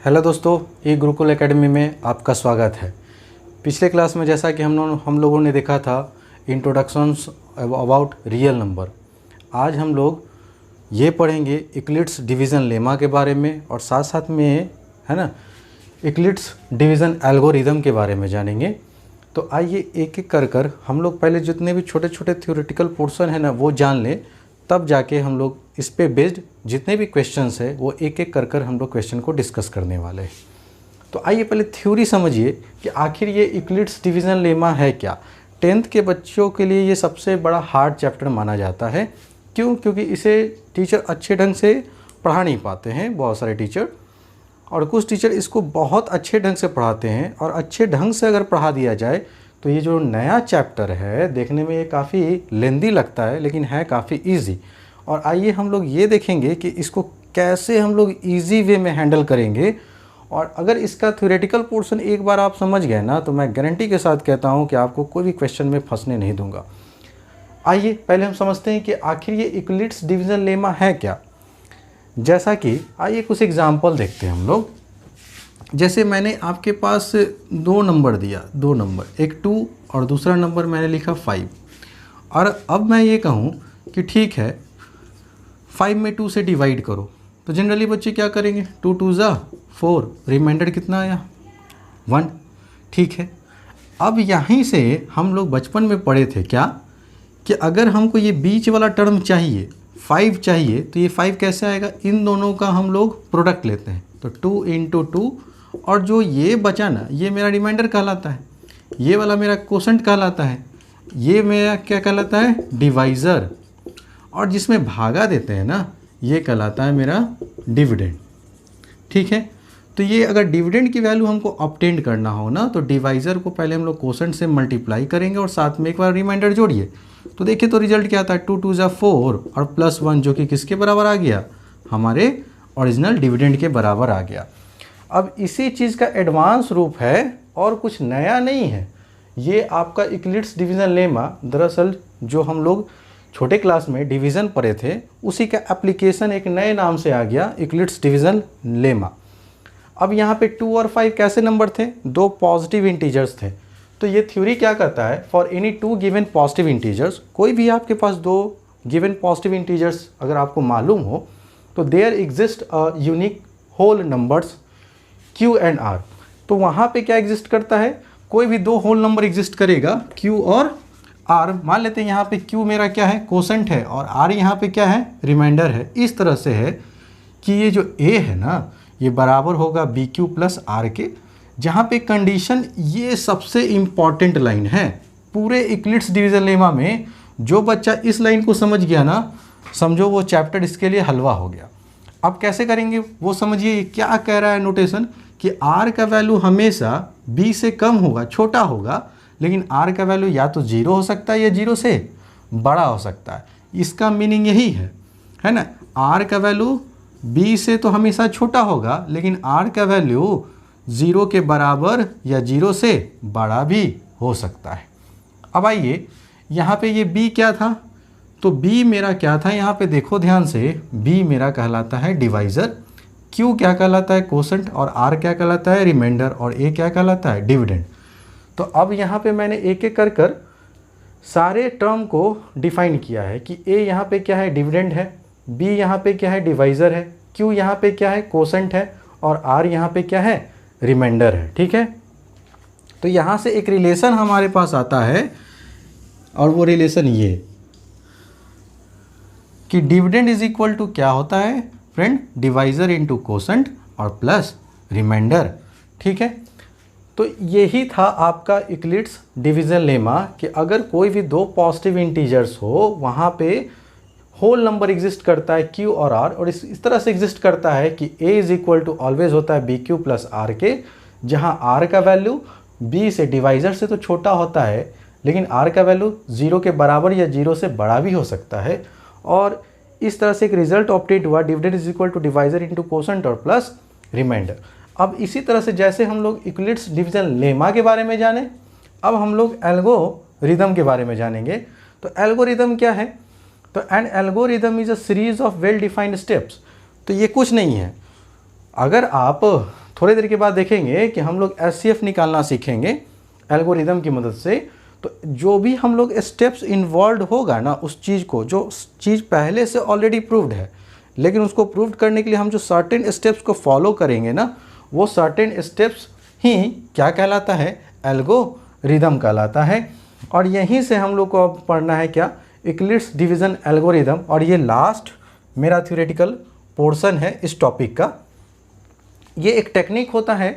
Hello दोस्तों, ई Gurukul academy में आपका स्वागत है। पिछले क्लास में जैसा कि हम लोगों ने देखा था इंट्रोडक्शंस अबाउट रियल नंबर, आज हम लोग ये पढ़ेंगे इक्लिप्स डिवीज़न लेमा के बारे में और साथ साथ में है ना इक्लिप्स डिवीज़न एल्गोरिदम के बारे में जानेंगे। तो आइए एक एक कर हम लोग पहले जितने भी छोटे छोटे थ्योरेटिकल पोर्शन है ना वो जान लें, तब जाके हम लोग इस पे बेस्ड जितने भी क्वेश्चंस है वो एक एक कर हम लोग क्वेश्चन को डिस्कस करने वाले हैं। तो आइए पहले थ्योरी समझिए कि आखिर ये इक्लिप्स डिवीज़न लेमा है क्या। 10th के बच्चों के लिए ये सबसे बड़ा हार्ड चैप्टर माना जाता है। क्यों? क्योंकि इसे टीचर अच्छे ढंग से पढ़ा नहीं पाते हैं, बहुत सारे टीचर, और कुछ टीचर इसको बहुत अच्छे ढंग से पढ़ाते हैं। और अच्छे ढंग से अगर पढ़ा दिया जाए तो ये जो नया चैप्टर है देखने में ये काफ़ी लेंदी लगता है, लेकिन है काफ़ी ईजी। और आइए हम लोग ये देखेंगे कि इसको कैसे हम लोग ईजी वे में हैंडल करेंगे। और अगर इसका थ्योरेटिकल पोर्शन एक बार आप समझ गए ना, तो मैं गारंटी के साथ कहता हूँ कि आपको कोई भी क्वेश्चन में फंसने नहीं दूंगा। आइए पहले हम समझते हैं कि आखिर ये इक्लिप्स डिवीज़न लेमा है क्या। जैसा कि आइए कुछ एग्जाम्पल देखते हैं हम लोग। जैसे मैंने आपके पास दो नंबर दिया, दो नंबर, एक 2 और दूसरा नंबर मैंने लिखा 5। और अब मैं ये कहूँ कि ठीक है 5 में 2 से डिवाइड करो, तो जनरली बच्चे क्या करेंगे, 2 2 ज़ा 4, रिमाइंडर कितना आया 1। ठीक है, अब यहीं से हम लोग बचपन में पढ़े थे क्या कि अगर हमको ये बीच वाला टर्म चाहिए 5 चाहिए, तो ये 5 कैसे आएगा, इन दोनों का हम लोग प्रोडक्ट लेते हैं। तो 2 × 2, और जो ये बचा ना ये मेरा रिमाइंडर कहलाता है, ये वाला मेरा कोसेंट कहलाता है, ये मेरा क्या कहलाता है, डिवाइज़र, और जिसमें भागा देते हैं ना ये कहलाता है मेरा डिविडेंड। ठीक है, तो ये अगर डिविडेंड की वैल्यू हमको ऑब्टेन करना हो ना, तो डिवाइज़र को पहले हम लोग कोसेंट से मल्टीप्लाई करेंगे और साथ में एक बार रिमाइंडर जोड़िए। तो देखिए तो रिजल्ट क्या आता है, 2 2 ज़ा 4 और +1 जो कि किसके बराबर आ गया, हमारे ओरिजिनल डिविडेंड के बराबर आ गया। अब इसी चीज़ का एडवांस रूप है और कुछ नया नहीं है। ये आपका इक्लिप्स डिवीज़न लेमा दरअसल जो हम लोग छोटे क्लास में डिवीज़न पढ़े थे उसी का एप्लीकेशन एक नए नाम से आ गया, इक्लिप्स डिवीज़न लेमा। अब यहाँ पे 2 और 5 कैसे नंबर थे, दो पॉजिटिव इंटीजर्स थे। तो ये थ्योरी क्या करता है, for any 2 given positive integers, कोई भी आपके पास दो गिवन पॉजिटिव इंटीजर्स अगर आपको मालूम हो, तो there exist a unique whole numbers Q and R। तो वहाँ पे क्या एग्जिस्ट करता है, कोई भी दो होल नंबर एग्जिस्ट करेगा Q और R। मान लेते हैं यहाँ पे Q मेरा क्या है, कोसेंट है, और R यहाँ पे क्या है, रिमाइंडर है। इस तरह से है कि ये जो A है ना ये बराबर होगा BQ + R के, जहाँ पे कंडीशन, ये सबसे इम्पॉर्टेंट लाइन है पूरे इक्लिप्स डिवीज़न लेमा में। जो बच्चा इस लाइन को समझ गया ना, समझो वो चैप्टर इसके लिए हलवा हो गया। अब कैसे करेंगे वो समझिए, क्या कह रहा है नोटेशन कि R का वैल्यू हमेशा B से कम होगा, छोटा होगा, लेकिन R का वैल्यू या तो 0 हो सकता है या 0 से बड़ा हो सकता है। इसका मीनिंग यही है ना, R का वैल्यू B से तो हमेशा छोटा होगा, लेकिन R का वैल्यू 0 के बराबर या 0 से बड़ा भी हो सकता है। अब आइए यहाँ पे ये B क्या था, तो B मेरा क्या था, यहाँ पे देखो ध्यान से, B मेरा कहलाता है डिवाइज़र, Q क्या कहलाता है, कोसेंट, और R क्या कहलाता है, रिमाइंडर, और A क्या कहलाता है, डिविडेंड। तो अब यहाँ पे मैंने एक एक कर सारे टर्म को डिफाइन किया है कि A यहाँ पे क्या है, डिविडेंड है, B यहाँ पे क्या है, डिवाइज़र है, Q यहाँ पे क्या है, कोसेंट है, और R यहाँ पे क्या है, रिमाइंडर है। ठीक है, तो यहाँ से एक रिलेशन हमारे पास आता है, और वो रिलेशन ये कि डिविडेंड इज इक्वल टू क्या होता है फ्रेंड, डिवाइज़र इंटू कोसेंट और प्लस रिमाइंडर। ठीक है, तो यही था आपका इक्लिप्स डिवीज़न लेमा कि अगर कोई भी दो पॉजिटिव इंटीजर्स हो, वहाँ पे होल नंबर एग्जिस्ट करता है Q और R, और इस तरह से एग्जिस्ट करता है कि A is equal to always होता है BQ + R के, जहाँ R का वैल्यू B से, डिवाइज़र से तो छोटा होता है, लेकिन R का वैल्यू 0 के बराबर या 0 से बड़ा भी हो सकता है। और इस तरह से एक रिजल्ट ऑब्टेन हुआ, dividend is equal to divisor into quotient और प्लस रिमाइंडर। अब इसी तरह से जैसे हम लोग इक्लिप्स डिवीज़न लेमा के बारे में जाने, अब हम लोग एल्गोरिदम के बारे में जानेंगे। तो एल्गोरिदम क्या है, तो N algorithm is a series of well defined steps. तो ये कुछ नहीं है, अगर आप थोड़ी देर के बाद देखेंगे कि हम लोग एचसीएफ निकालना सीखेंगे एल्गोरिदम की मदद से। तो जो भी हम लोग स्टेप्स इन्वॉल्व होगा ना, उस चीज़ को, जो चीज़ पहले से ऑलरेडी प्रूव्ड है, लेकिन उसको प्रूव करने के लिए हम जो सर्टेन स्टेप्स को फॉलो करेंगे ना, वो सर्टेन स्टेप्स ही क्या कहलाता है, एल्गोरिदम कहलाता है। और यहीं से हम लोग को अब पढ़ना है क्या, यूक्लिड्स डिवीज़न एल्गोरिदम। और ये लास्ट मेरा थ्योरेटिकल पोर्शन है इस टॉपिक का। ये एक टेक्निक होता है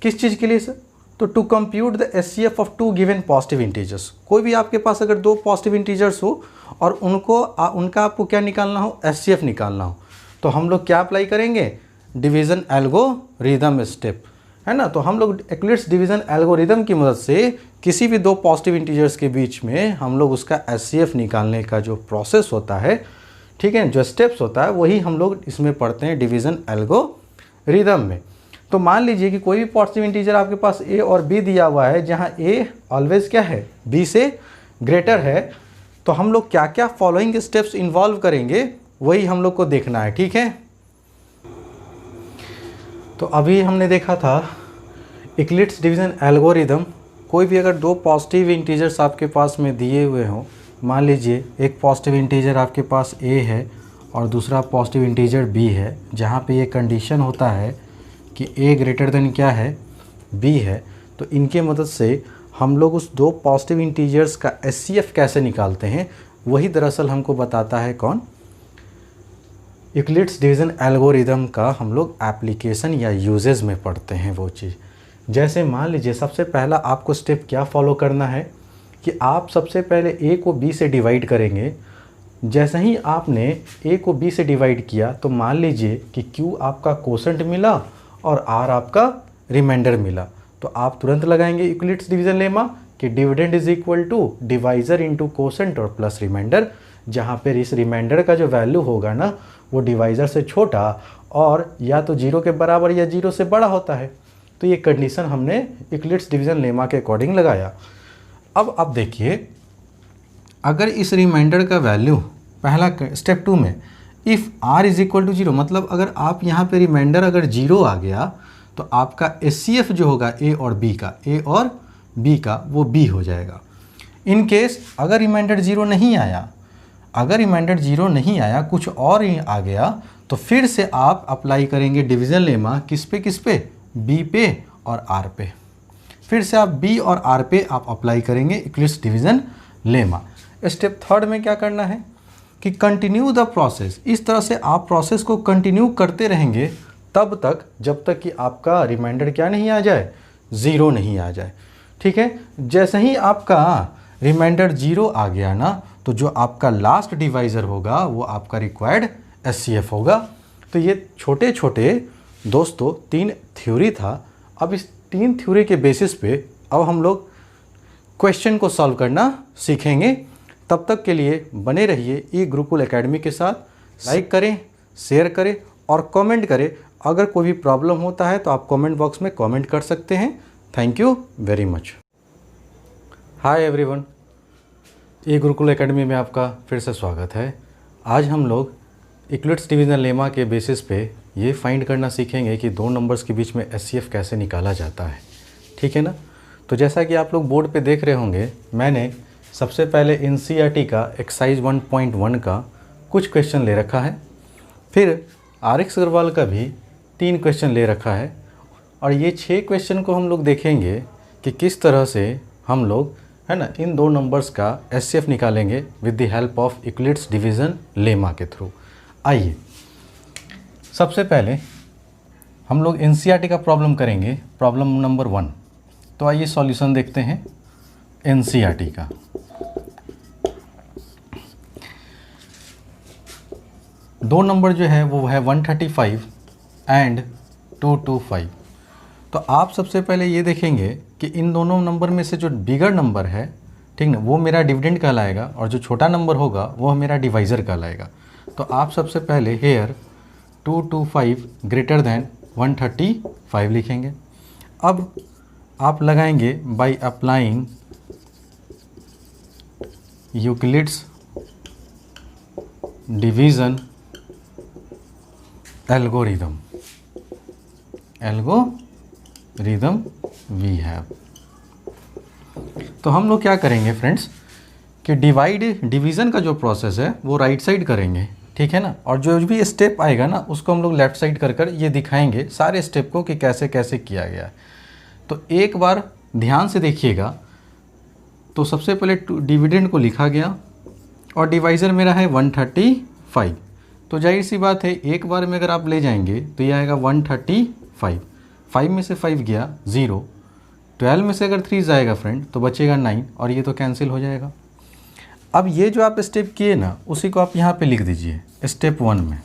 किस चीज़ के लिए सर, तो to compute the HCF of two given positive integers. कोई भी आपके पास अगर दो पॉजिटिव इंटीजर्स हो और उनका आपको क्या निकालना हो, एचसीएफ निकालना हो, तो हम लोग क्या अप्लाई करेंगे, डिवीज़न एल्गोरिदम स्टेप, है ना। तो हम लोग यूक्लिड्स डिवीज़न एल्गोरिदम की मदद से किसी भी दो पॉजिटिव इंटीजर्स के बीच में हम लोग उसका एचसीएफ निकालने का जो प्रोसेस होता है, ठीक है, जो स्टेप्स होता है, वही हम लोग इसमें पढ़ते हैं डिवीज़न एल्गोरिदम में। तो मान लीजिए कि कोई भी पॉजिटिव इंटीजर आपके पास ए और बी दिया हुआ है, जहां ए ऑलवेज क्या है, बी से ग्रेटर है, तो हम लोग क्या क्या फॉलोइंग स्टेप्स इन्वॉल्व करेंगे, वही हम लोग को देखना है, ठीक है। तो अभी हमने देखा था यूक्लिड्स डिवीज़न एल्गोरिदम। कोई भी अगर दो पॉजिटिव इंटीजर्स आपके पास में दिए हुए हों, मान लीजिए एक पॉजिटिव इंटीजर आपके पास ए है और दूसरा पॉजिटिव इंटीजर बी है, जहाँ पे ये कंडीशन होता है कि ए ग्रेटर देन क्या है, बी है, तो इनके मदद से हम लोग उस दो पॉजिटिव इंटीजर्स का एचसीएफ कैसे निकालते हैं, वही दरअसल हमको बताता है कौन, यूक्लिड्स डिवीज़न एल्गोरिदम का हम लोग एप्लीकेशन या यूजेस में पढ़ते हैं वो चीज़। जैसे मान लीजिए सबसे पहला आपको स्टेप क्या फॉलो करना है कि आप सबसे पहले ए को बी से डिवाइड करेंगे। जैसे ही आपने ए को बी से डिवाइड किया, तो मान लीजिए कि क्यू आपका कोसेंट मिला और आर आपका रिमाइंडर मिला, तो आप तुरंत लगाएंगे यूक्लिड्स डिवीज़न लेमा कि dividend is equal to divisor into quotient और प्लस रिमाइंडर, जहाँ पर इस रिमाइंडर का जो वैल्यू होगा ना, वो डिवाइज़र से छोटा और या तो जीरो के बराबर या जीरो से बड़ा होता है। तो ये कंडीशन हमने यूक्लिड्स डिवीज़न लेमा के अकॉर्डिंग लगाया। अब देखिए, अगर इस रिमाइंडर का वैल्यू पहला स्टेप 2 में if R is equal to zero, मतलब अगर आप यहाँ पे रिमाइंडर अगर जीरो आ गया, तो आपका एचसीएफ जो होगा ए और बी का वो बी हो जाएगा। इन केस अगर रिमाइंडर जीरो नहीं आया, कुछ और ही आ गया, तो फिर से आप अप्लाई करेंगे डिवीज़न लेमा किस पे, बी पे और आर पे। फिर से आप बी और आर पे आप अप्लाई करेंगे यूक्लिड्स डिवीज़न लेमा। स्टेप 3 में क्या करना है कि कंटिन्यू द प्रोसेस। इस तरह से आप प्रोसेस को कंटिन्यू करते रहेंगे तब तक जब तक कि आपका रिमाइंडर क्या नहीं आ जाए, ज़ीरो नहीं आ जाए, ठीक है। जैसे ही आपका रिमाइंडर जीरो आ गया ना, तो जो आपका लास्ट डिवाइज़र होगा वो आपका रिक्वायर्ड एचसीएफ होगा। तो ये छोटे छोटे दोस्तों 3 थ्योरी था। अब इस 3 थ्योरी के बेसिस पे अब हम लोग क्वेश्चन को सॉल्व करना सीखेंगे। तब तक के लिए बने रहिए ई गुरुकुल एकेडमी के साथ। लाइक करें, शेयर करें और कमेंट करें। अगर कोई भी प्रॉब्लम होता है तो आप कमेंट बॉक्स में कमेंट कर सकते हैं। Thank you very much. Hi everyone, E Gurukul academy में आपका फिर से स्वागत है। आज हम लोग यूक्लिड्स डिवीज़न लेमा के बेसिस पे ये फाइंड करना सीखेंगे कि दो नंबर्स के बीच में एचसीएफ कैसे निकाला जाता है, ठीक है ना। तो जैसा कि आप लोग बोर्ड पे देख रहे होंगे, मैंने सबसे पहले एनसीईआरटी का एक्सरसाइज 1.1 का कुछ क्वेश्चन ले रखा है, फिर आरएक्स अग्रवाल का भी 3 क्वेश्चन ले रखा है, और ये 6 क्वेश्चन को हम लोग देखेंगे कि किस तरह से हम लोग, है ना, इन दो नंबर्स का एचसीएफ निकालेंगे with the help of Euclid's division lemma के थ्रू। आइए सबसे पहले हम लोग एनसीईआरटी का प्रॉब्लम करेंगे, प्रॉब्लम नंबर 1। तो आइए सॉल्यूशन देखते हैं एनसीईआरटी का। दो नंबर जो है वो है 135 एंड 225। तो आप सबसे पहले ये देखेंगे कि इन दोनों नंबर में से जो बिगर नंबर है, ठीक ना, वो मेरा डिविडेंड कहलाएगा, और जो छोटा नंबर होगा वो मेरा डिवाइज़र कहलाएगा। तो आप सबसे पहले हेयर 225 ग्रेटर दैन 135 लिखेंगे। अब आप लगाएंगे by applying Euclid's division algorithm. Algorithm we have. तो हम लोग क्या करेंगे फ्रेंड्स कि डिवीज़न का जो प्रोसेस है वो राइट साइड करेंगे, ठीक है ना, और जो भी स्टेप आएगा ना उसको हम लोग लेफ़्ट साइड कर ये दिखाएंगे सारे स्टेप को कि कैसे कैसे किया गया है। तो एक बार ध्यान से देखिएगा। तो सबसे पहले डिविडेंड को लिखा गया और डिवाइज़र मेरा है 135। तो जाहिर सी बात है एक बार में अगर आप ले जाएंगे तो ये आएगा 135। 5 में से 5 गया 0, 12 में से अगर 3 जाएगा फ्रेंड तो बचेगा 9 और ये तो कैंसिल हो जाएगा। अब ये जो आप स्टेप किए ना उसी को आप यहाँ पे लिख दीजिए स्टेप 1 में,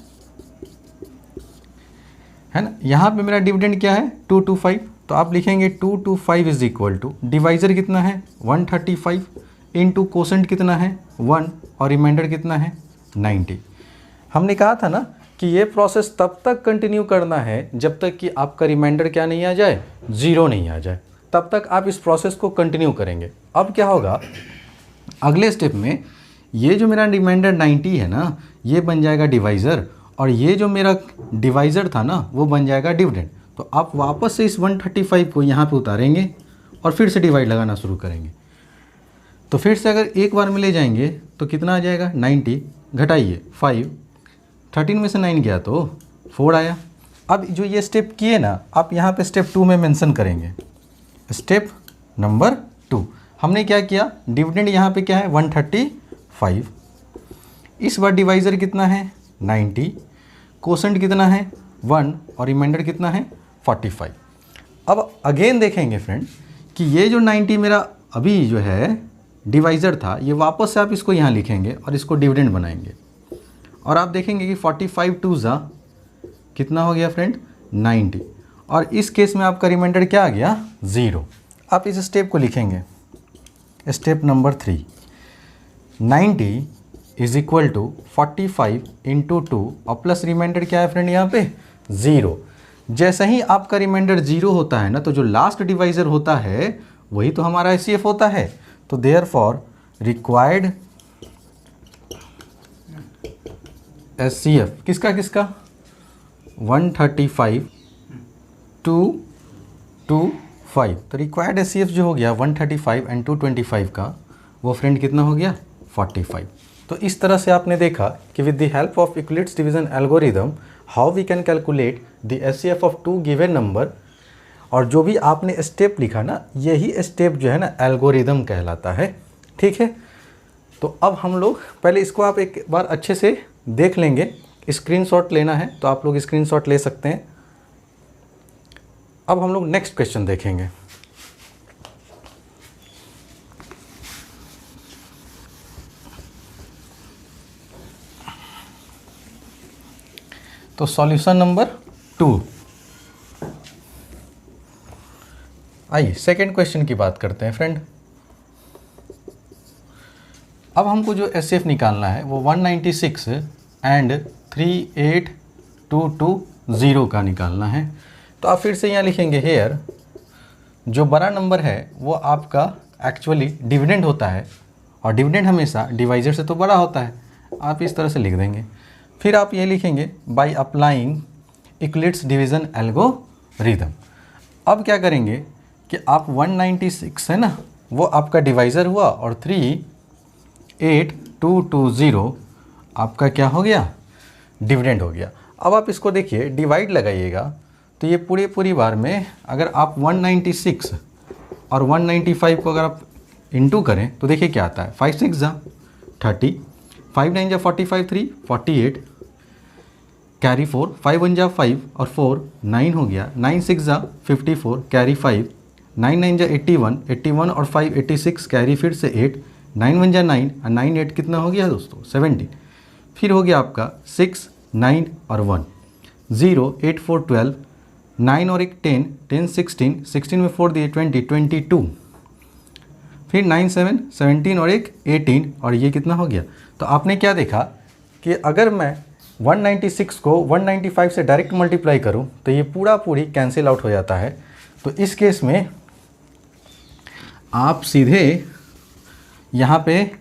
है ना। यहाँ पे मेरा डिविडेंड क्या है 225, तो आप लिखेंगे 225 इज इक्वल टू डिवाइज़र कितना है 135 इंटू कोसेंट कितना है 1 और रिमाइंडर कितना है 90। हमने कहा था ना कि ये प्रोसेस तब तक कंटिन्यू करना है जब तक कि आपका रिमाइंडर क्या नहीं आ जाए, 0 नहीं आ जाए, तब तक आप इस प्रोसेस को कंटिन्यू करेंगे। अब क्या होगा अगले स्टेप में, ये जो मेरा रिमाइंडर 90 है ना ये बन जाएगा डिवाइज़र और ये जो मेरा डिवाइज़र था ना वो बन जाएगा डिविडेंड। तो आप वापस से इस 135 को यहाँ पे उतारेंगे और फिर से डिवाइड लगाना शुरू करेंगे। तो फिर से अगर एक बार में ले जाएंगे तो कितना आ जाएगा 90, घटाइए 5, 13 में से 9 गया तो 4 आया। अब जो ये स्टेप किए ना आप यहाँ पे स्टेप 2 में मेंशन करेंगे। स्टेप नंबर 2 हमने क्या किया, डिविडेंड यहाँ पे क्या है 135, इस बार डिवाइज़र कितना है 90, कोसेंट कितना है 1 और रिमाइंडर कितना है 45। अब अगेन देखेंगे फ्रेंड कि ये जो 90 मेरा अभी जो है डिवाइज़र था ये वापस से आप इसको यहाँ लिखेंगे और इसको डिविडेंड बनाएंगे और आप देखेंगे कि 45 2 जा कितना हो गया फ्रेंड 90 और इस केस में आपका रिमाइंडर क्या आ गया 0। आप इस स्टेप को लिखेंगे step number 3, 90 is equal to 45 into 2 और प्लस रिमाइंडर क्या है फ्रेंड यहाँ पे 0। जैसे ही आपका रिमाइंडर 0 होता है ना तो जो लास्ट डिवाइज़र होता है वही तो हमारा एचसीएफ होता है। तो देयरफॉर रिक्वायर्ड एचसीएफ किसका 135 225। तो रिक्वायर्ड एचसीएफ जो हो गया 135 एंड 225 का वो फ्रेंड कितना हो गया 45। तो इस तरह से आपने देखा कि with the help of Euclid's division algorithm how we can calculate the HCF of 2 given number. और जो भी आपने स्टेप लिखा ना यही स्टेप जो है ना एल्गोरिदम कहलाता है, ठीक है। तो अब हम लोग पहले इसको आप एक बार अच्छे से देख लेंगे। स्क्रीनशॉट लेना है तो आप लोग स्क्रीनशॉट ले सकते हैं। अब हम लोग नेक्स्ट क्वेश्चन देखेंगे। तो सॉल्यूशन नंबर 2। आइए सेकेंड क्वेश्चन की बात करते हैं फ्रेंड। अब हमको जो एचसीएफ निकालना है वो 196 एंड 38220 का निकालना है। तो आप फिर से यहाँ लिखेंगे हेयर जो बड़ा नंबर है वो आपका एक्चुअली डिविडेंड होता है और डिविडेंड हमेशा डिवाइजर से तो बड़ा होता है, आप इस तरह से लिख देंगे। फिर आप ये लिखेंगे bye applying Euclid's division algorithm. अब क्या करेंगे कि आप 196 है ना वो आपका डिवाइज़र हुआ और 38220 आपका क्या हो गया डिविडेंड हो गया। अब आप इसको देखिए डिवाइड लगाइएगा तो ये पूरी बार में अगर आप 196 और 195 को अगर आप इंटू करें तो देखिए क्या आता है 5 6 जा 30, 5 9 जा 45 3 48 कैरी 4, 5 1 जा 5 और 4 9 हो गया, 9 6 जा 54 कैरी 5, 9 9 जा 81 81 और 5 86 कैरी फिर से 8, 9 1 जा 9 और 9 8 कितना हो गया दोस्तों 17। फिर हो गया आपका 6 9 और 1 0 8 4 12, 9 और 1 10 10 16 16 में 4 दिए 20 22, फिर 9 7 17 और 1 18 और ये कितना हो गया। तो आपने क्या देखा कि अगर मैं 196 को 195 से डायरेक्ट मल्टीप्लाई करूं तो ये पूरी कैंसिल आउट हो जाता है। तो इस केस में आप सीधे यहाँ पे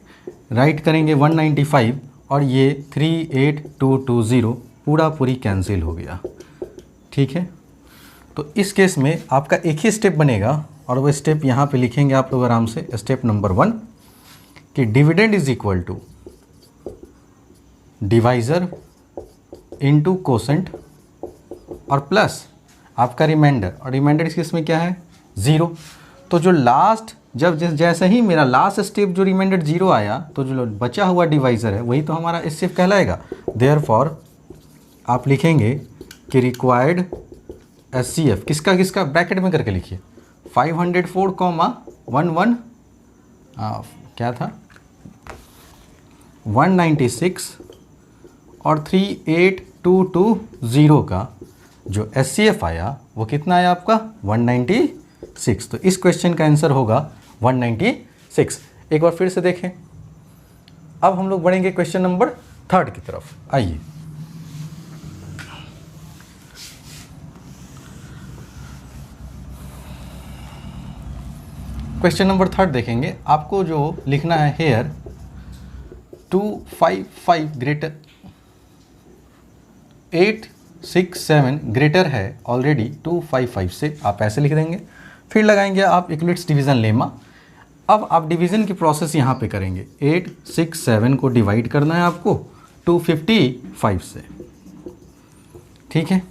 राइट करेंगे 195 और ये 38220 पूरी कैंसिल हो गया, ठीक है। तो इस केस में आपका एक ही स्टेप बनेगा और वो स्टेप यहाँ पे लिखेंगे आप लोग आराम से। स्टेप नंबर 1 कि dividend is equal to divisor into quotient और प्लस आपका रिमाइंडर, और रिमाइंडर इस केस में क्या है 0। तो जो लास्ट जब जैसे ही मेरा लास्ट स्टेप जो रिमाइंडर 0 आया तो जो बचा हुआ डिवाइज़र है वही तो हमारा एचसीएफ कहलाएगा। देयरफॉर आप लिखेंगे कि रिक्वायर्ड एचसीएफ किसका किसका ब्रैकेट में करके लिखिए 504, 11 क्या था 196 और 38220 का जो एचसीएफ आया वो कितना आया आपका 196। तो इस क्वेश्चन का आंसर होगा 196। एक बार फिर से देखें। अब हम लोग बढ़ेंगे क्वेश्चन नंबर 3 की तरफ। आइए क्वेश्चन नंबर 3 देखेंगे। आपको जो लिखना है हेयर 255 ग्रेटर 867 ग्रेटर है ऑलरेडी 255 से, आप ऐसे लिख देंगे। फिर लगाएंगे आप इक्विलिट्स डिवीज़न लेमा। अब आप डिवीज़न की प्रोसेस यहाँ पे करेंगे। 867 को डिवाइड करना है आपको 255 से, ठीक है।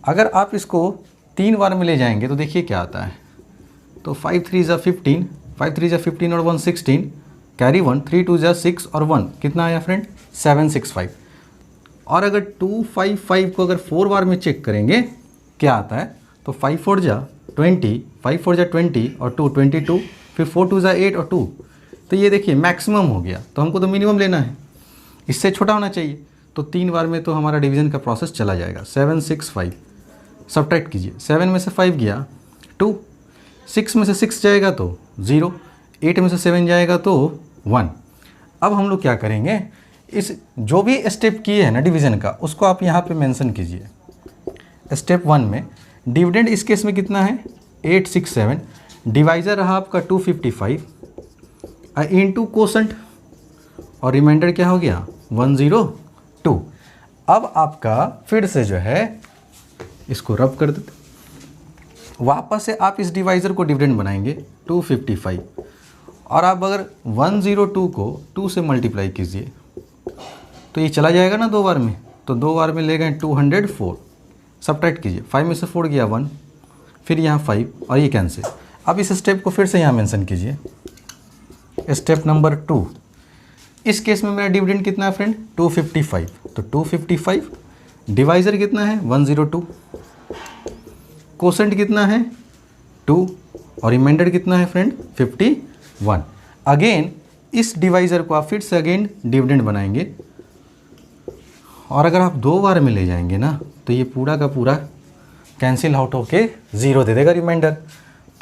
अगर आप इसको 3 बार में ले जाएंगे तो देखिए क्या आता है। तो 5 3 ज़ा 15, 5 3 ज़ा 15 और 1 16, कैरी 1, 3 2 ज़ा 6 और 1 कितना आया फ्रेंड 765। और अगर 255 को अगर 4 बार में चेक करेंगे क्या आता है तो 5 4 ज़ा 20, 5 4 ज़ा 20 और 2 22, फिर 4 2 ज़ा 8 और 2। तो ये देखिए मैक्सिमम हो गया, तो हमको तो मिनिमम लेना है, इससे छोटा होना चाहिए। तो 3 बार में तो हमारा डिवीज़न का प्रोसेस चला जाएगा। 765 सब्ट्रैक्ट कीजिए, 7 में से 5 गया 2, 6 में से 6 जाएगा तो 0, 8 में से 7 जाएगा तो 1। अब हम लोग क्या करेंगे, इस जो भी स्टेप किए हैं ना डिवीज़न का उसको आप यहाँ पे मेंशन कीजिए। स्टेप 1 में डिविडेंड इस केस में कितना है 867, डिवाइज़र रहा आपका 255 इनटू कोसेंट और रिमाइंडर क्या हो गया 102। अब आपका फिर से जो है इसको रब कर देते, वापस से आप इस डिवाइज़र को डिविडेंड बनाएंगे 255 और आप अगर 102 को 2 से मल्टीप्लाई कीजिए तो ये चला जाएगा ना 2 बार में, तो 2 बार में ले गए 204। सब्ट्रैक्ट कीजिए, 5 में से 4 गया 1, फिर यहाँ 5 और ये कैंसिल। अब इस स्टेप को फिर से यहाँ मेंशन कीजिए। स्टेप नंबर 2, इस केस में मेरा डिविडेंड कितना है फ्रेंड 255, तो 255 डिवाइज़र कितना है 102, कोसेंट कितना है 2 और रिमाइंडर कितना है फ्रेंड 51। अगेन इस डिवाइज़र को आप फिर से अगेन डिविडेंड बनाएंगे और अगर आप 2 बार में ले जाएंगे ना तो ये पूरा का पूरा कैंसिल आउट होके 0 दे देगा रिमाइंडर।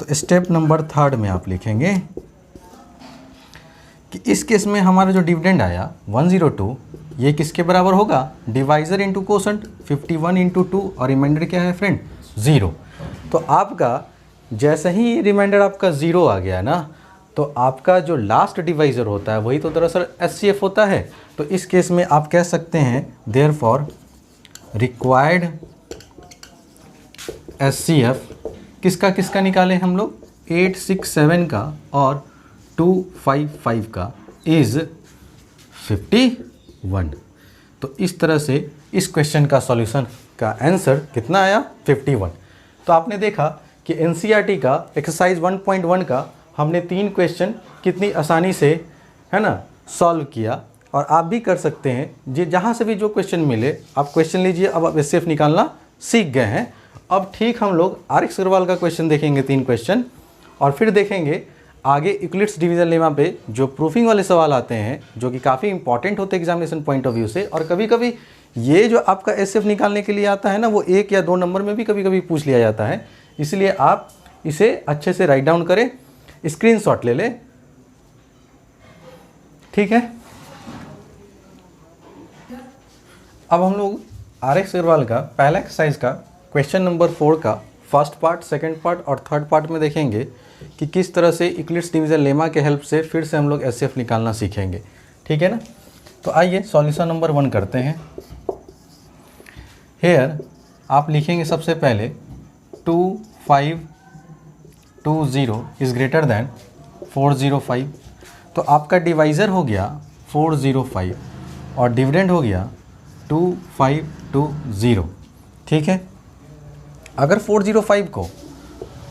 तो स्टेप नंबर 3 में आप लिखेंगे कि इस केस में हमारा जो डिविडेंड आया 102 ये किसके बराबर होगा डिवाइज़र इंटू कोसेंट 51 इंटू 2 और रिमाइंडर क्या है फ्रेंड 0। तो आपका जैसे ही रिमाइंडर आपका 0 आ गया ना तो आपका जो लास्ट डिवाइज़र होता है वही तो दरअसल एचसीएफ होता है। तो इस केस में आप कह सकते हैं देयरफॉर रिक्वायर्ड एचसीएफ किसका किसका निकालें हम लोग 867 का और 255 का इज़ 51। तो इस तरह से इस क्वेश्चन का सॉल्यूशन का आंसर कितना आया 51। तो आपने देखा कि एनसीईआरटी का एक्सरसाइज 1.1 का हमने 3 क्वेश्चन कितनी आसानी से है ना सॉल्व किया, और आप भी कर सकते हैं। जी जहाँ से भी जो क्वेश्चन मिले आप क्वेश्चन लीजिए। अब आप एचसीएफ निकालना सीख गए हैं। अब ठीक हम लोग आरएक्स अग्रवाल का क्वेश्चन देखेंगे 3 क्वेश्चन, और फिर देखेंगे आगे इक्विलिट्स डिवीज़न लेमा पे जो प्रूफिंग वाले सवाल आते हैं जो कि काफ़ी इंपॉर्टेंट होते हैं एग्जामिनेशन पॉइंट ऑफ व्यू से। और कभी कभी ये जो आपका एचसीएफ निकालने के लिए आता है ना वो 1 या 2 नंबर में भी कभी कभी पूछ लिया जाता है। इसलिए आप इसे अच्छे से राइट डाउन करें, स्क्रीनशॉट ले लें, ठीक है। अब हम लोग आरएक्स अग्रवाल का पहला एक्सरसाइज का क्वेश्चन नंबर 4 का फर्स्ट पार्ट, सेकंड पार्ट और थर्ड पार्ट में देखेंगे कि किस तरह से इक्विलिट्स डिवीज़न लेमा के हेल्प से फिर से हम लोग एचसीएफ निकालना सीखेंगे, ठीक है ना। तो आइए सॉल्यूशन नंबर 1 करते हैं। हेयर आप लिखेंगे सबसे पहले 2520 इज़ ग्रेटर दैन 405। तो आपका डिवाइज़र हो गया 405 और डिविडेंड हो गया 2520। ठीक है, अगर 405 को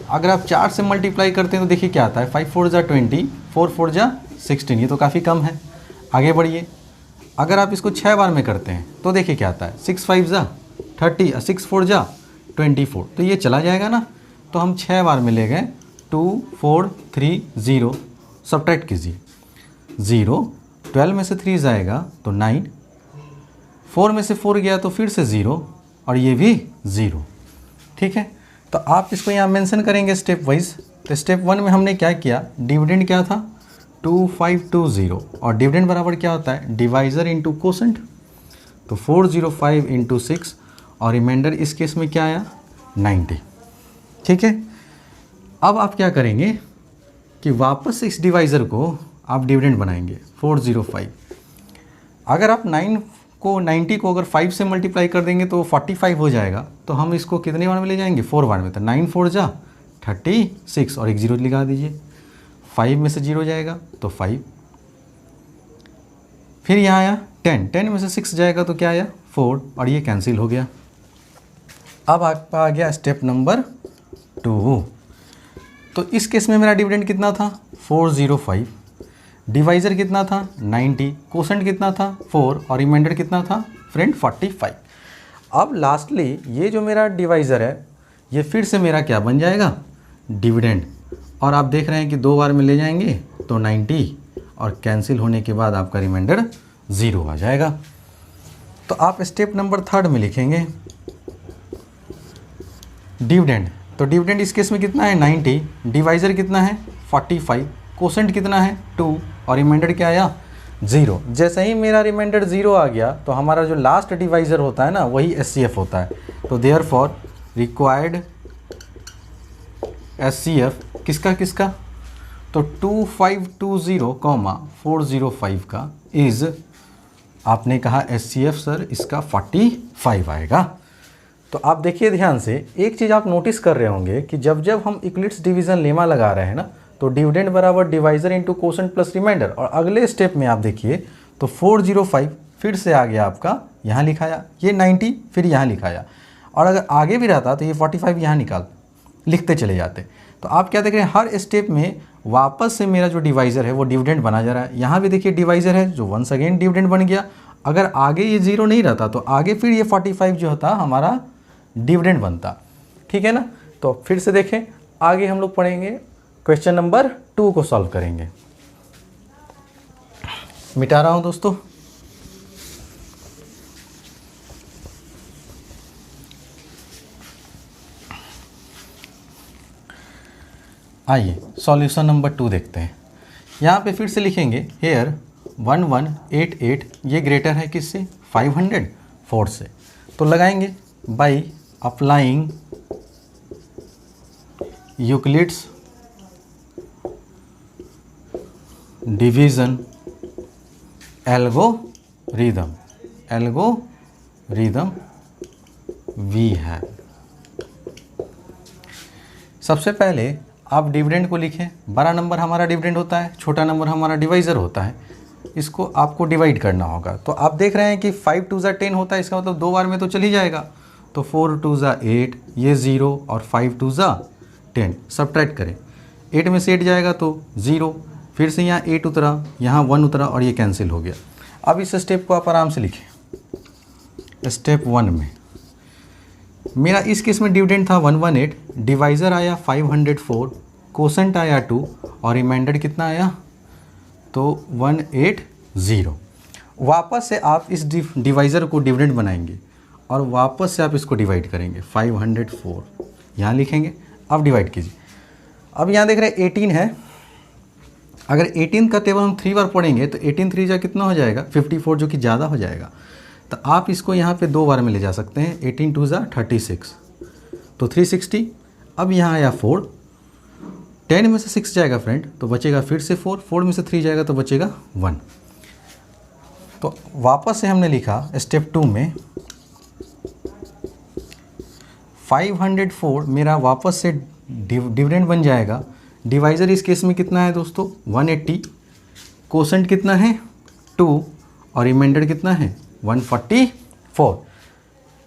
अगर आप 4 से मल्टीप्लाई करते हैं तो देखिए क्या आता है, 5 4 जा 20, 4 4 जा 16, ये तो काफ़ी कम है। आगे बढ़िए, अगर आप इसको 6 बार में करते हैं तो देखिए क्या आता है, 6 5 जा 30, 6 4 जा 24, तो ये चला जाएगा ना। तो हम 6 बार में ले गए, 2 4 3 0, सब्ट्रैक्ट कीजिए, 0 12 में से 3 जाएगा तो 9, 4 में से 4 गया तो फिर से 0 और ये भी 0। ठीक है, तो आप इसको यहाँ मेंशन करेंगे स्टेप वाइज। तो स्टेप 1 में हमने क्या किया, डिविडेंड क्या था 2520 और डिविडेंड बराबर क्या होता है, डिवाइज़र इंटू कोसेंट। तो 405 इंटू 6 और रिमाइंडर इस केस में क्या आया 90। ठीक है, अब आप क्या करेंगे कि वापस इस डिवाइज़र को आप डिविडेंड बनाएंगे 405। अगर आप 90 को अगर 5 से मल्टीप्लाई कर देंगे तो 45 हो जाएगा। तो हम इसको कितने बार में ले जाएंगे, 4 बार में। तो 9 4 जा 36 और एक 0 लगा दीजिए, 5 में से 0 जाएगा तो 5, फिर यहाँ आया 10 में से 6 जाएगा तो क्या आया 4 और ये कैंसिल हो गया। अब आपका आ गया स्टेप नंबर 2। तो इस केस में मेरा डिविडेंड कितना था 405, डिवाइज़र कितना था 90, कोसेंट कितना था 4 और रिमाइंडर कितना था फ्रेंड 45। अब लास्टली ये जो मेरा डिवाइज़र है ये फिर से मेरा क्या बन जाएगा, डिविडेंड। और आप देख रहे हैं कि 2 बार में ले जाएंगे तो 90 और कैंसिल होने के बाद आपका रिमाइंडर 0 आ जाएगा। तो आप स्टेप नंबर 3 में लिखेंगे डिविडेंड। तो डिविडेंड इस केस में कितना है 90, डिवाइज़र कितना है 45, कोसेंट कितना है 2 और रिमाइंडर क्या आया 0। जैसे ही मेरा रिमाइंडर 0 आ गया तो हमारा जो लास्ट डिवाइज़र होता है ना वही SCF होता है। तो देयरफॉर रिक्वायर्ड SCF किसका तो 2520, 405 का इज़, आपने कहा SCF सर इसका 45 आएगा। तो आप देखिए ध्यान से, एक चीज़ आप नोटिस कर रहे होंगे कि जब जब हम यूक्लिड्स डिवीज़न लेमा लगा रहे हैं ना तो डिविडेंड बराबर divisor into quotient plus remainder. और अगले स्टेप में आप देखिए तो 405 फिर से आ गया आपका, यहाँ लिखाया, ये 90 फिर यहाँ लिखाया, और अगर आगे भी रहता तो ये 45 यहाँ लिखते चले जाते। तो आप क्या देख रहे हैं, हर स्टेप में वापस से मेरा जो डिवाइज़र है वो डिविडेंड बना जा रहा है। यहाँ भी देखिए डिवाइज़र है जो वंस अगेन डिविडेंड बन गया। अगर आगे ये 0 नहीं रहता तो आगे फिर ये 45 जो होता हमारा डिविडेंड बनता। ठीक है ना। तो फिर से देखें, आगे हम लोग पढ़ेंगे, क्वेश्चन नंबर 2 को सॉल्व करेंगे। मिटा रहा हूं दोस्तों। आइए सॉल्यूशन नंबर 2 देखते हैं। यहाँ पे फिर से लिखेंगे हेयर 1188 ये ग्रेटर है किससे 504 से। तो लगाएंगे by applying Euclid's division algorithm we है। सबसे पहले आप डिविडेंड को लिखें। बड़ा नंबर हमारा डिविडेंड होता है, छोटा नंबर हमारा डिवाइज़र होता है। इसको आपको डिवाइड करना होगा। तो आप देख रहे हैं कि 5 2 जा 10 होता है, इसका मतलब 2 बार में तो चल ही जाएगा। तो 4 2 जा 8, ये 0 और 5 2 जा 10, सब्ट्रैक्ट करें, 8 में से 8 जाएगा तो 0, फिर से यहाँ 8 उतरा, यहाँ 1 उतरा और ये कैंसिल हो गया। अब इस स्टेप को आप आराम से लिखें। स्टेप 1 में मेरा इस केस में डिविडेंड था 118, डिवाइज़र आया 504, कोसेंट आया 2 और रिमाइंडर कितना आया तो 180। वापस से आप इस डिवाइज़र को डिविडेंड बनाएंगे और वापस से आप इसको डिवाइड करेंगे। 504 यहाँ लिखेंगे, अब डिवाइड कीजिए। अब यहाँ देख रहे हैं 18 है, अगर 18 का टेबल हम 3 बार पढ़ेंगे तो 18 3 जा कितना हो जाएगा 54, जो कि ज़्यादा हो जाएगा। तो आप इसको यहाँ पे 2 बार में ले जा सकते हैं। 18 2 जा 36 तो 360। अब यहाँ आया 4, 10 में से 6 जाएगा फ्रेंड तो बचेगा फिर से 4, 4 में से 3 जाएगा तो बचेगा 1। तो वापस से हमने लिखा स्टेप 2 में 504 मेरा वापस से डिविडेंड बन जाएगा। डिवाइज़र इस केस में कितना है दोस्तों 180, कोसेंट कितना है 2 और रिमाइंडर कितना है 144।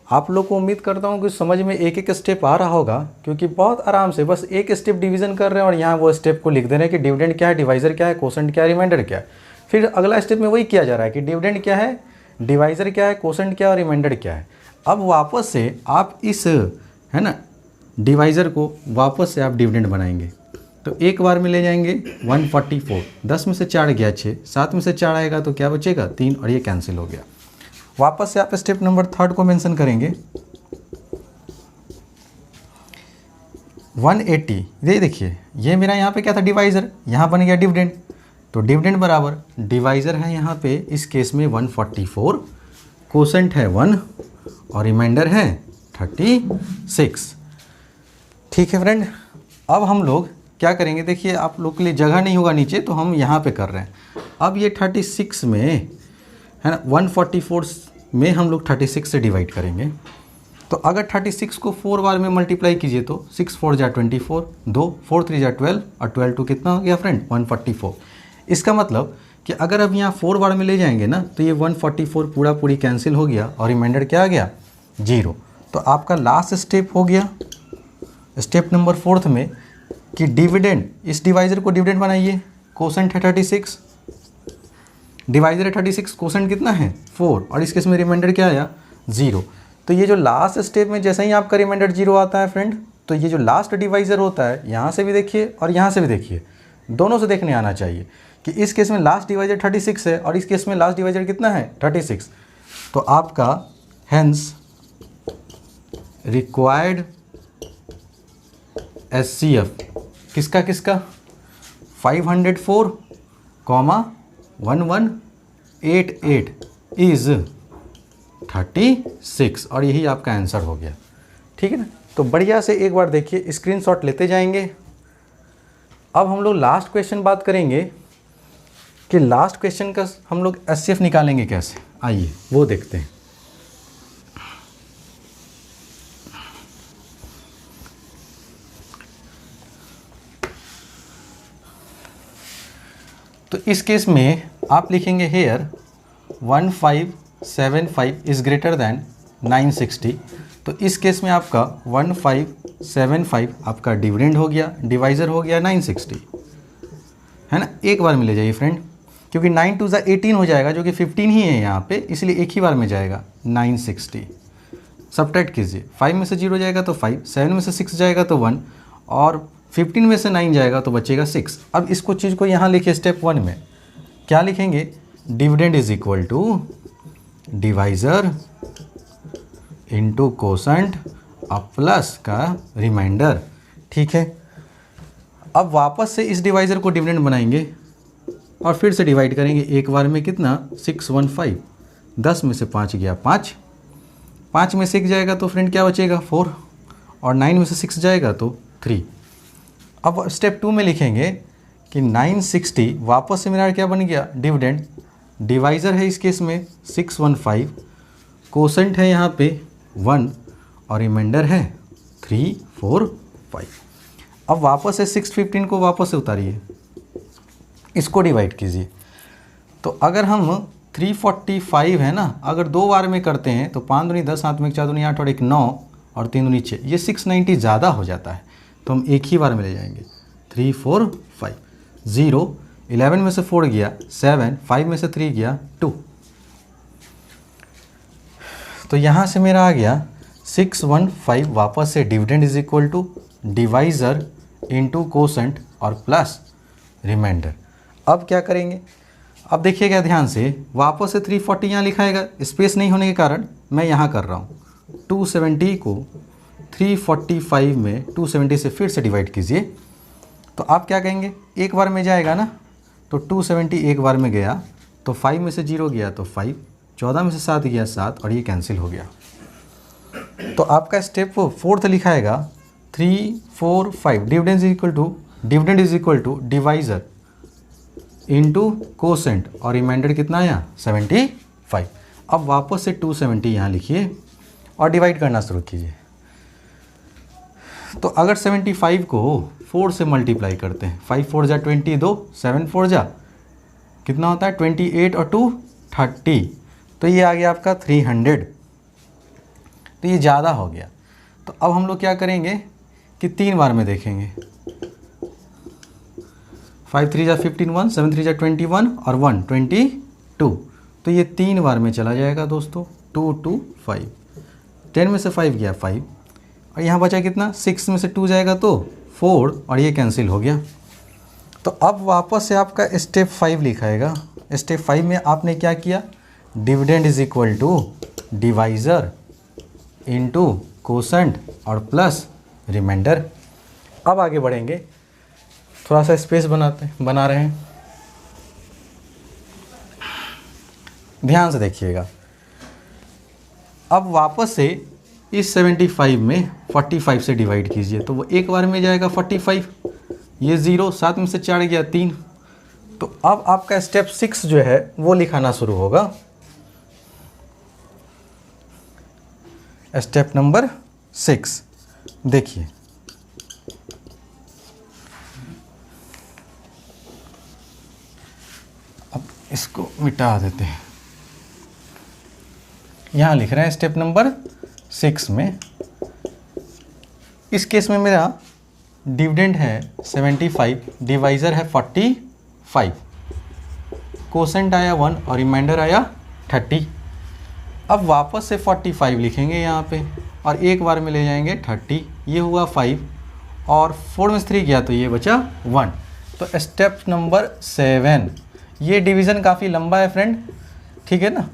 आप लोग को उम्मीद करता हूँ कि समझ में एक एक स्टेप आ रहा होगा, क्योंकि बहुत आराम से बस एक स्टेप डिवीज़न कर रहे हैं और यहाँ वो स्टेप को लिख दे रहे हैं कि डिविडेंड क्या है, डिवाइज़र क्या है, कोसेंट क्या है, रिमाइंडर क्या है। फिर अगला स्टेप में वही किया जा रहा है कि डिविडेंड क्या है, डिवाइज़र क्या है, कोसेंट क्या है और रिमाइंडर क्या है। अब वापस से आप इस है ना डिवाइज़र को वापस से आप डिविडेंड बनाएंगे तो एक बार में ले जाएंगे 144, 10 में से 4 गया 6, 7 में से 4 आएगा तो क्या बचेगा 3 और ये कैंसिल हो गया। वापस से आप स्टेप नंबर 3 को मेंशन करेंगे 180, ये देखिए ये मेरा यहाँ पे क्या था डिवाइज़र, यहाँ बन गया डिविडेंड। तो डिविडेंड बराबर डिवाइज़र है यहाँ पे इस केस में 144, कोसेंट है 1 और रिमाइंडर है 36। ठीक है फ्रेंड, अब हम लोग क्या करेंगे, देखिए आप लोग के लिए जगह नहीं होगा नीचे तो हम यहाँ पे कर रहे हैं। अब ये 36 में है ना 144 में हम लोग 36 से डिवाइड करेंगे। तो अगर 36 को 4 बार में मल्टीप्लाई कीजिए तो 6 4 जा 24, 2 4 3 जा 12 और 12 2 कितना हो गया फ्रेंड 144। इसका मतलब कि अगर अब यहाँ 4 बार में ले जाएंगे ना तो ये 144 पूरा पूरी कैंसिल हो गया और रिमाइंडर क्या आ गया 0। तो आपका लास्ट स्टेप हो गया स्टेप नंबर 4 में कि डिविडेंड, इस डिवाइज़र को डिविडेंड बनाइए। कोसेंट है 36, डिवाइज़र है 36, कोसेंट कितना है 4 और इस केस में रिमाइंडर क्या आया 0। तो ये जो लास्ट स्टेप में जैसे ही आपका रिमाइंडर 0 आता है फ्रेंड, तो ये जो लास्ट डिवाइज़र होता है यहाँ से भी देखिए और यहाँ से भी देखिए, दोनों से देखने आना चाहिए कि इस केस में लास्ट डिवाइज़र 36 है और इस केस में लास्ट डिवाइज़र कितना है 36। तो आपका हेंस रिक्वायर्ड HCF किसका 504, 1188 इज़ 36 और यही आपका आंसर हो गया। ठीक है ना, तो बढ़िया से एक बार देखिए, स्क्रीनशॉट लेते जाएंगे। अब हम लोग लास्ट क्वेश्चन बात करेंगे कि लास्ट क्वेश्चन का हम लोग HCF निकालेंगे कैसे, आइए वो देखते हैं। तो इस केस में आप लिखेंगे हेयर 1575 इज़ ग्रेटर दैन 960। तो इस केस में आपका 1575 आपका डिविडेंड हो गया, डिवाइज़र हो गया 960, है ना। एक बार में ले जाइए फ्रेंड, क्योंकि 9 2 18 हो जाएगा जो कि 15 ही है यहाँ पे, इसलिए एक ही बार में जाएगा 960। सब्ट्रैक्ट कीजिए, 5 में से 0 जाएगा तो 5, 7 में से 6 जाएगा तो 1 और 15 में से 9 जाएगा तो बचेगा 6। अब इसको चीज़ को यहाँ लिखिए स्टेप 1 में क्या लिखेंगे, dividend is equal to divisor into quotient अब प्लस का रिमाइंडर। ठीक है, अब वापस से इस डिवाइज़र को डिविडेंड बनाएंगे और फिर से डिवाइड करेंगे एक बार में कितना 615, 10 में से 5 गया 5, 5 में से 1 जाएगा तो फ्रेंड क्या बचेगा 4 और 9 में से 6 जाएगा तो 3। अब स्टेप 2 में लिखेंगे कि 960 वापस से मेरा क्या बन गया डिविडेंड, डिवाइज़र है इस केस में 615, कोसेंट है यहाँ पे 1 और रिमाइंडर है 3 4 5। अब वापस से 615 को वापस से उतारिए, इसको डिवाइड कीजिए। तो अगर हम 345 है ना, अगर 2 बार में करते हैं तो 5 दूनी 10, 7 में 4 दूनी 8 और 1 9 और 3 दूनी 6, ये 690 ज़्यादा हो जाता है तो हम एक ही बार में ले जाएंगे 3 4 5 0, 11 में से 4 गया 7, 5 में से 3 गया 2। तो यहाँ से मेरा आ गया 615 वापस से dividend is equal to divisor into quotient और प्लस रिमाइंडर। अब क्या करेंगे, अब देखिएगा ध्यान से, वापस से 340 यहाँ लिखाएगा, स्पेस नहीं होने के कारण मैं यहाँ कर रहा हूँ। 270 को 345 में 270 से फिर से डिवाइड कीजिए तो आप क्या कहेंगे, एक बार में जाएगा ना, तो 270 एक बार में गया तो 5 में से 0 गया तो 5, 14 में से 7 गया 7 और ये कैंसिल हो गया। तो आपका स्टेप 4 लिखाएगा 3 4 5 dividend is equal to divisor into quotient और रिमाइंडर कितना आया 75। अब वापस से 270 यहाँ लिखिए और डिवाइड करना शुरू कीजिए। तो अगर 75 को 4 से मल्टीप्लाई करते हैं, 5 4 जा 22, 7 4 जा कितना होता है 28 और 2 30, तो ये आ गया आपका 300। तो ये ज़्यादा हो गया। तो अब हम लोग क्या करेंगे कि 3 बार में देखेंगे। 5 3 जा 15 1, 7 3 जा 21 और 1 22। तो ये 3 बार में चला जाएगा दोस्तों, 2 2 5। 10 में से 5 गया 5 और यहाँ बचा कितना, 6 में से 2 जाएगा तो 4 और ये कैंसिल हो गया। तो अब वापस से आपका स्टेप 5 लिखाएगा। स्टेप 5 में आपने क्या किया, dividend is equal to divisor into quotient और प्लस रिमाइंडर। अब आगे बढ़ेंगे, थोड़ा सा स्पेस बना रहे हैं, ध्यान से देखिएगा। अब वापस से इस 75 में 45 से डिवाइड कीजिए, तो वो एक बार में जाएगा 45, ये 0, 7 में से 4 गया 3। तो अब आपका स्टेप 6 जो है वो लिखाना शुरू होगा। स्टेप नंबर 6 देखिए, अब इसको मिटा देते हैं। यहाँ लिख रहे हैं स्टेप नंबर 6 में, इस केस में मेरा डिविडेंड है 75, डिवाइज़र है 45, कोसेंट आया 1 और रिमाइंडर आया 30। अब वापस से 45 लिखेंगे यहाँ पे और एक बार में ले जाएंगे 30, ये हुआ 5 और 4 में से 3 गया तो ये बचा 1। तो स्टेप नंबर 7, ये डिवीज़न काफ़ी लंबा है फ्रेंड, ठीक है ना।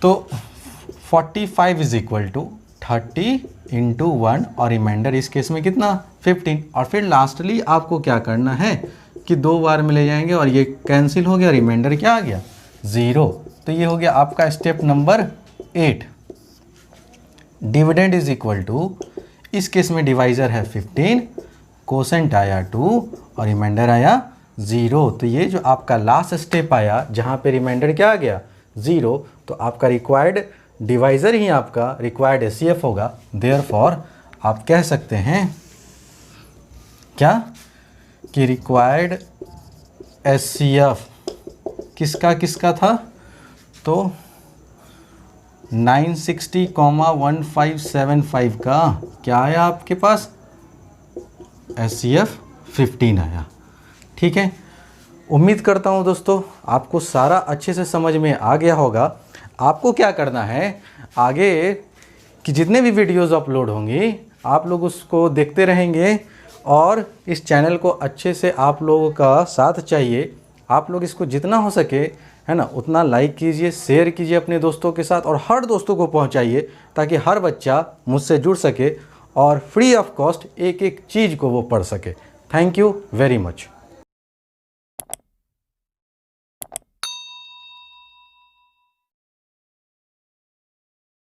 तो 45 इज इक्वल टू 30 इंटू 1 और रिमाइंडर इस केस में कितना 15। और फिर लास्टली आपको क्या करना है कि 2 बार में ले जाएंगे और ये कैंसिल हो गया, रिमाइंडर क्या आ गया 0। तो ये हो गया आपका step number 8। Dividend is equal to, इस केस में डिवाइज़र है 15, कोसेंट आया 2 और रिमाइंडर आया 0। तो ये जो आपका लास्ट स्टेप आया जहाँ पे रिमाइंडर क्या आ गया 0, तो आपका रिक्वायर्ड डिवाइज़र ही आपका रिक्वायर्ड एचसीएफ होगा। देयरफॉर आप कह सकते हैं क्या कि रिक्वायर्ड एचसीएफ किसका था, तो 960,1575 का क्या आया आपके पास, एचसीएफ 15 आया। ठीक है, उम्मीद करता हूँ दोस्तों आपको सारा अच्छे से समझ में आ गया होगा। आपको क्या करना है, आगे कि जितने भी वीडियोज़ अपलोड होंगी आप लोग उसको देखते रहेंगे और इस चैनल को अच्छे से आप लोगों का साथ चाहिए। आप लोग इसको जितना हो सके है ना उतना लाइक कीजिए, शेयर कीजिए अपने दोस्तों के साथ और हर दोस्तों को पहुंचाइए ताकि हर बच्चा मुझसे जुड़ सके और फ्री ऑफ कॉस्ट एक एक चीज़ को वो पढ़ सके। Thank you very much.